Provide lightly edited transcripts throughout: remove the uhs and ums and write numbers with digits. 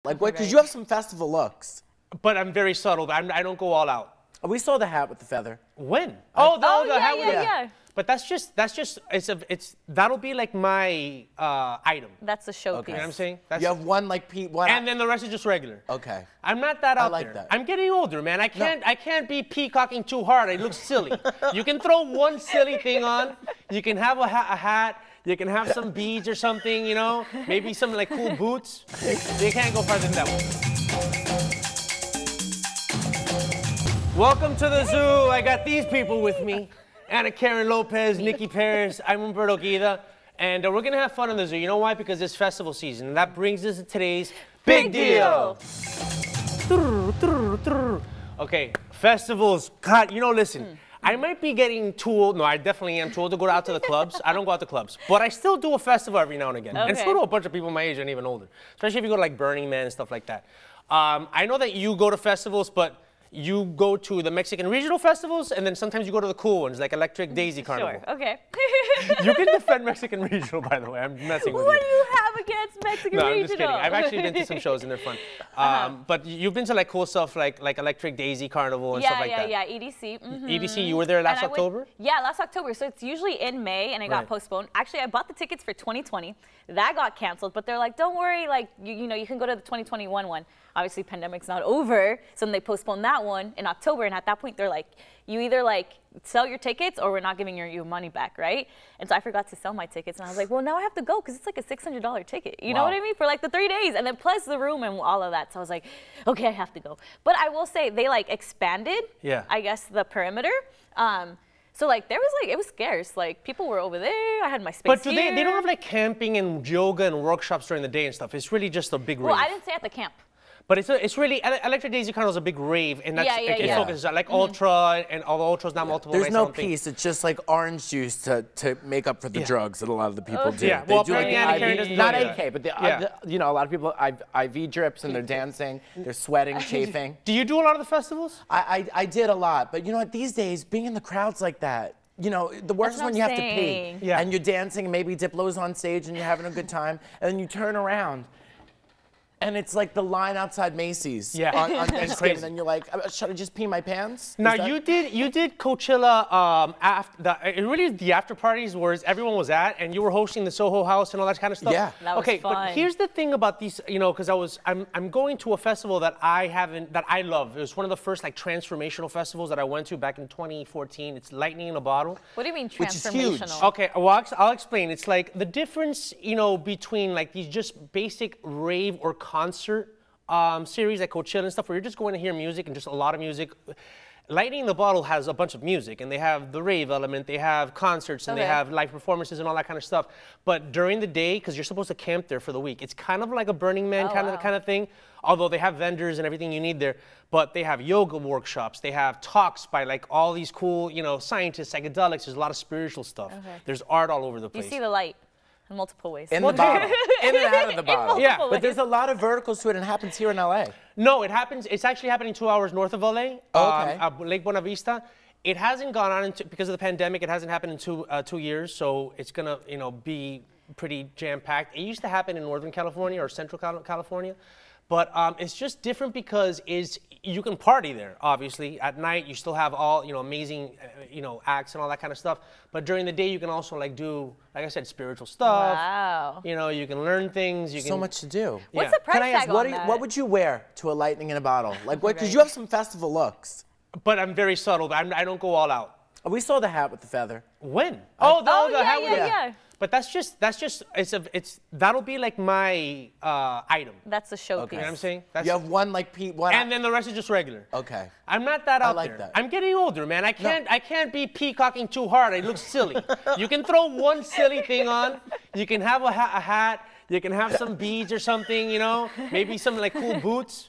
Like what? Because you have some festival looks. But I'm very subtle. I don't go all out. We saw the hat with the feather. When? Oh, the hat with yeah. But that's just that'll be like my item. That's a showpiece. Okay. You know what I'm saying? You have one like one. And then the rest is just regular. Okay. I'm not that out like there. that. I'm getting older, man. I can't be peacocking too hard. It looks silly. You can throw one silly thing on. You can have a hat. You can have some beads or something, you know? Maybe some like cool boots. You can't go farther than that one. Welcome to the zoo. I got these people with me. Anna Karen Lopez, Nikki Perez, I'm Humberto Guida. And we're gonna have fun in the zoo. You know why? Because it's festival season. And that brings us to today's Big Deal. Okay, festivals. God, you know, listen. I might be getting too old. No, I definitely am too old to go out to the clubs. I don't go out to clubs. But I still do a festival every now and again. Okay. And so do a bunch of people my age and even older. Especially if you go to like Burning Man and stuff like that. I know that you go to festivals, but you go to the Mexican regional festivals, and then sometimes you go to the cool ones, like Electric Daisy Carnival. Sure, okay. You can defend Mexican regional, by the way. I'm messing with you. What do you have against Mexican regional? No, I'm just kidding. I've actually been to some shows, and they're fun. But you've been to like cool stuff like Electric Daisy Carnival and stuff like that. Yeah, EDC. EDC, you were there last October? Yeah, last October. So it's usually in May, and it got postponed. Actually, I bought the tickets for 2020. That got canceled, but they're like, don't worry, like you know, you can go to the 2021 one. Obviously, pandemic's not over, so then they postponed that one in October, and at that point, they're like, you either like sell your tickets or we're not giving your money back, right? And so I forgot to sell my tickets, and I was like, well, now I have to go because it's like a $600 ticket. You know what I mean? For like the 3 days, and then plus the room and all of that. So I was like, okay, I have to go. But I will say they like expanded, I guess, the perimeter. So like there was like, it was scarce. Like people were over there. I had my space. But do they don't have like camping and yoga and workshops during the day and stuff? It's really just a big rave. Well, I didn't stay at the camp. But it's really, Electric Daisy Carnival is a big rave, and that's, it focuses on like Ultra, and all the Ultras, not multiple There's nights, no peace. It's just like orange juice to make up for the drugs that a lot of the people do. Yeah, They well, do like apparently the IV, not AK, but the, you know, a lot of people IV drips and they're dancing, they're sweating, chafing. Do you do a lot of the festivals? I did a lot, but you know what? These days, being in the crowds like that, you know, the worst is when you have to pee, and you're dancing, and maybe Diplo's on stage, and you're having a good time, and then you turn around. And it's like the line outside Macy's on Thanksgiving, and then you're like, should I just pee my pants? Now you did Coachella really the after parties where everyone was at, and you were hosting the Soho House and all that kind of stuff. Yeah, that was fun. But here's the thing about these, you know, because I'm going to a festival that I love. It was one of the first like transformational festivals that I went to back in 2014. It's Lightning in a Bottle. What do you mean transformational? Which is huge. Okay, well I'll explain. It's like the difference, you know, between like these just basic rave or concert series like Coachella and stuff where you're just going to hear music and just a lot of music. Lightning in the Bottle has a bunch of music, and they have the rave element, they have concerts, and they have live performances and all that kind of stuff. But during the day, because you're supposed to camp there for the week, it's kind of like a Burning Man kind of thing, although they have vendors and everything you need there. But they have yoga workshops, they have talks by like all these cool, you know, scientists, psychedelics, there's a lot of spiritual stuff. There's art all over the place. You see the light. In multiple ways. In the bottle. In and out of the bottle. Yeah. But there's a lot of verticals to it, and it happens here in LA. No, it happens. It's actually happening 2 hours north of LA. Lake Buena Vista. It hasn't gone on because of the pandemic. It hasn't happened in 2 years, so it's gonna, you know, be pretty jam-packed. It used to happen in Northern California or Central California, but it's just different because you can party there. Obviously, at night you still have all, you know, amazing, you know, acts and all that kind of stuff. But during the day you can also like do, like I said, spiritual stuff. Wow. You know, you can learn things. So much to do. What's the price Can I ask, tag on that? what would you wear to a Lightning in a Bottle? Like what? Because you have some festival looks. But I'm very subtle. I don't go all out. We saw the hat with the feather. When? The hat with yeah. But that'll be like my item. That's a showpiece. You know what I'm saying? You have one like one. And then the rest is just regular. Okay. I'm not that out like there. that. I'm getting older, man. I can't be peacocking too hard. It looks silly. You can throw one silly thing on. You can have a hat. You can have some beads or something, you know? Maybe some like cool boots.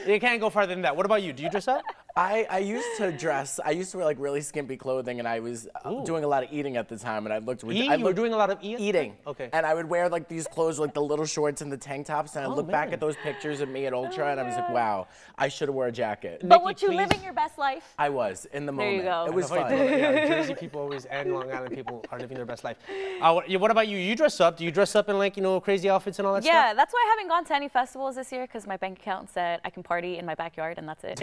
You can't go farther than that. What about you? Do you dress up? I used to dress. I used to wear like really skimpy clothing, and I was doing a lot of eating at the time, and I looked. You were doing a lot of eating. Okay. And I would wear like these clothes, like the little shorts and the tank tops, and I look back at those pictures of me at Ultra, and I was like, wow, I should have wore a jacket. But were you living your best life? I was in the moment. There you go. It was fun. Yeah, Jersey people always and Long Island people are living their best life. What about you? You dress up? Do you dress up in like crazy outfits and all that stuff? Yeah, that's why I haven't gone to any festivals this year because my bank account said I can party in my backyard and that's it.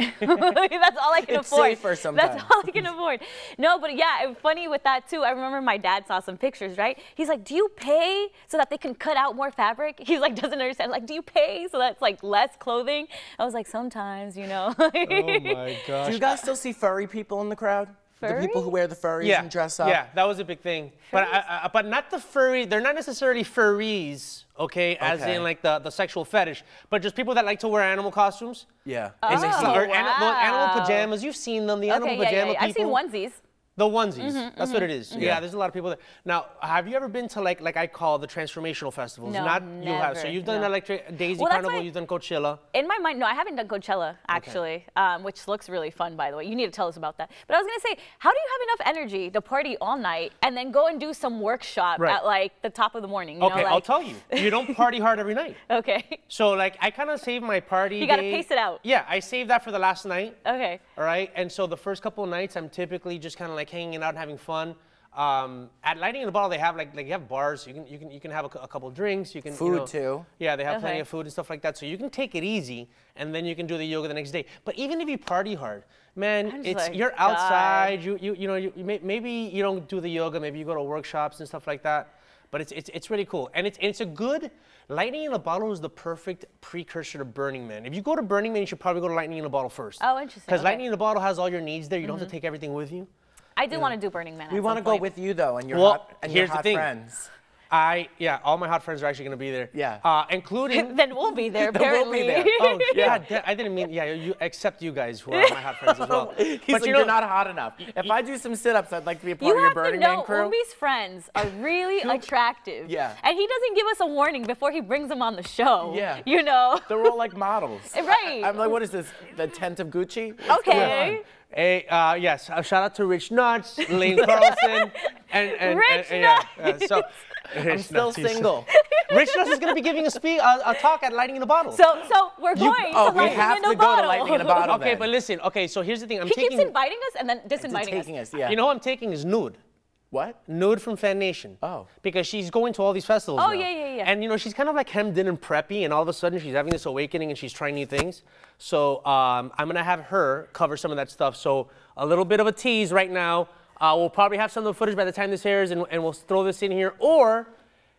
That's all I can afford. Safer sometimes. That's all I can afford. No, but yeah, it's funny with that too. I remember my dad saw some pictures, right? He's like, do you pay so that they can cut out more fabric? He's like, doesn't understand. Like, do you pay so that's like less clothing? I was like, sometimes, Oh my gosh. Do you guys still see furry people in the crowd? Furry? The people who wear the furries and dress up? Yeah, that was a big thing. But not the furry, they're not necessarily furries, okay, as in like the sexual fetish, but just people that like to wear animal costumes. Yeah. Or animal pajamas, you've seen them, the animal pajama people. I've seen onesies. The onesies, that's what it is. Yeah, there's a lot of people there. Now, have you ever been to like I call the transformational festivals? No, Not never. You have. So you've done Electric Daisy Carnival, you've done Coachella. In my mind, no, I haven't done Coachella actually, which looks really fun, by the way. You need to tell us about that. But I was gonna say, how do you have enough energy to party all night and then go and do some workshop at like the top of the morning? Okay, I'll tell you. You don't party hard every night. Okay. So like I kind of save my party. You gotta pace it out. Yeah, I save that for the last night. Okay. All right, and so the first couple of nights, I'm typically just kind of like hanging out and having fun. At Lightning in the Bottle, they have like you have bars. You can have a couple drinks. You can food too. Yeah, they have plenty of food and stuff like that. So you can take it easy, and then you can do the yoga the next day. But even if you party hard, man, you're outside. Maybe you don't do the yoga. Maybe you go to workshops and stuff like that. But it's really cool, and it's a good. Lightning in a Bottle is the perfect precursor to Burning Man. If you go to Burning Man, you should probably go to Lightning in a Bottle first. Oh, interesting. Because Lightning in a Bottle has all your needs there. You don't have to take everything with you. I do want to do Burning Man. We want to go with you though, and your hot friends. All my hot friends are actually going to be there. Yeah. Including. Then we'll be there, apparently. We'll be there. Oh, yeah. I didn't mean, except you guys who are my hot friends as well. He's like, you're not hot enough. If I do some sit-ups, I'd like to be a part of your Burning Man crew. Umi's friends are really attractive. Yeah. And he doesn't give us a warning before he brings them on the show. Yeah. They're all like models. Right. I'm like, what is this? The tent of Gucci? Okay. Hey, yes, shout out to Richness, Lane Carlson, and Richness. So I'm still single. Richness is going to be giving a talk at Lightning in a Bottle. So we're going to Lightning in a Bottle. Go to Lightning in a Bottle. Okay, but listen. Okay, so here's the thing. He keeps inviting us and then disinviting us. Yeah. You know who I'm taking is Nude. What? Nude from Fan Nation. Oh. Because she's going to all these festivals now. Yeah. And she's kind of like hemmed in and preppy, and all of a sudden she's having this awakening and she's trying new things. So I'm gonna have her cover some of that stuff. So a little bit of a tease right now. We'll probably have some of the footage by the time this airs, and we'll throw this in here. Or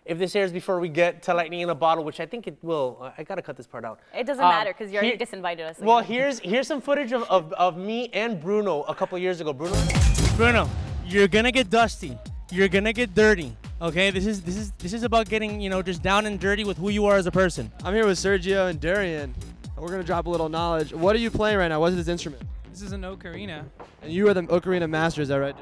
if this airs before we get to Lightning in a Bottle, which I think it will. I gotta cut this part out. It doesn't matter because you already disinvited us. Well, here's some footage of me and Bruno a couple years ago. Bruno, you're gonna get dusty. You're gonna get dirty, okay? This is about getting, just down and dirty with who you are as a person. I'm here with Sergio and Darian. We're gonna drop a little knowledge. What are you playing right now? What is this instrument? This is an ocarina. And you are the ocarina master, is that right?